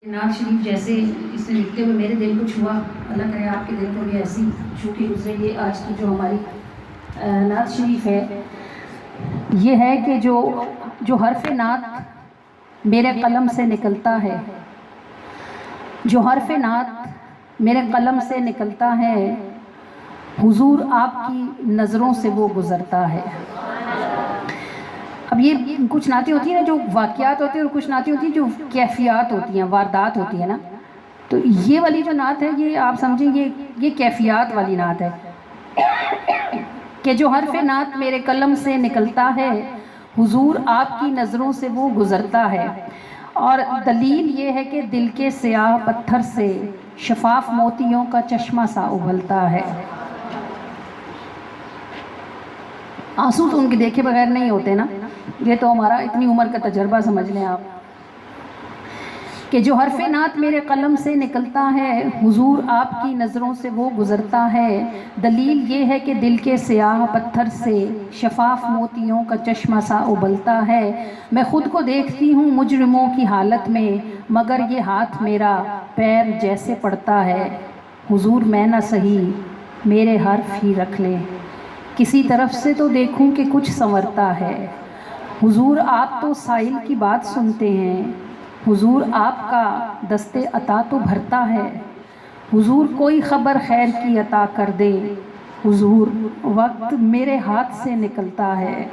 نعت شریف جیسے اس میں لکھتے ہوئے میرے دل کو چھوا، اللہ کرے آپ کے دل کو بھی ایسی چھو کے گزرے۔ یہ آج کی جو ہماری نعت شریف ہے یہ ہے کہ جو حرف نعت میرے قلم سے نکلتا ہے، جو حرف نعت میرے قلم سے نکلتا ہے، حضور آپ کی نظروں سے وہ گزرتا ہے۔ اب یہ کچھ نعتیں ہوتی ہیں نا جو واقعات ہوتی ہیں، اور کچھ نعتیں ہوتی ہیں جو کیفیات ہوتی ہیں، واردات ہوتی ہیں نا، تو یہ والی جو نعت ہے یہ آپ سمجھیں یہ کیفیات والی نعت ہے کہ جو حرف نعت میرے قلم سے نکلتا ہے، حضور آپ کی نظروں سے وہ گزرتا ہے۔ اور دلیل یہ ہے کہ دل کے سیاہ پتھر سے شفاف موتیوں کا چشمہ سا ابھلتا ہے۔ آنسو تو ان کے دیکھے بغیر نہیں ہوتے نا، یہ تو ہمارا اتنی عمر کا تجربہ سمجھ لیں آپ، کہ جو حرف نعت میرے قلم سے نکلتا ہے، حضور آپ کی نظروں سے وہ گزرتا ہے۔ دلیل یہ ہے کہ دل کے سیاہ پتھر سے شفاف موتیوں کا چشمہ سا ابلتا ہے۔ میں خود کو دیکھتی ہوں مجرموں کی حالت میں، مگر یہ ہاتھ میرا پیر جیسے پڑتا ہے۔ حضور میں نہ سہی میرے حرف ہی رکھ لیں، کسی طرف سے تو دیکھوں کہ کچھ سنورتا ہے۔ حضور آپ تو سائل کی بات سنتے ہیں، حضور آپ کا دست عطا تو بھرتا ہے۔ حضور کوئی خبر خیر کی عطا کر دے، حضور وقت میرے ہاتھ سے نکلتا ہے۔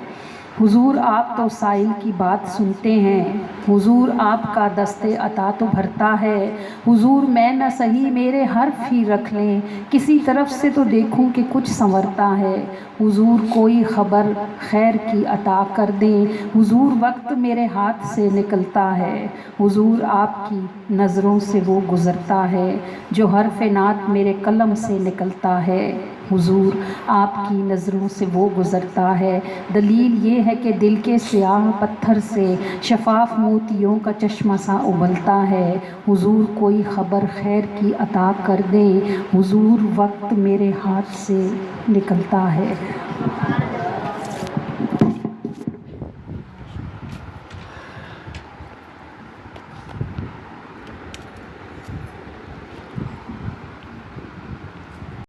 حضور آپ تو سائل کی بات سنتے ہیں، حضور آپ کا دست عطا تو بھرتا ہے۔ حضور میں نہ سہی میرے حرف ہی رکھ لیں، کسی طرف سے تو دیکھوں کہ کچھ سنورتا ہے۔ حضور کوئی خبر خیر کی عطا کر دیں، حضور وقت میرے ہاتھ سے نکلتا ہے۔ حضور آپ کی نظروں سے وہ گزرتا ہے، جو حرف نعت میرے قلم سے نکلتا ہے، حضور آپ کی نظروں سے وہ گزرتا ہے۔ دلیل یہ ہے کہ دل کے سیاہ پتھر سے شفاف موتیوں کا چشمہ سا ابلتا ہے۔ حضور کوئی خبر خیر کی عطا کر دیں، حضور وقت میرے ہاتھ سے نکلتا ہے۔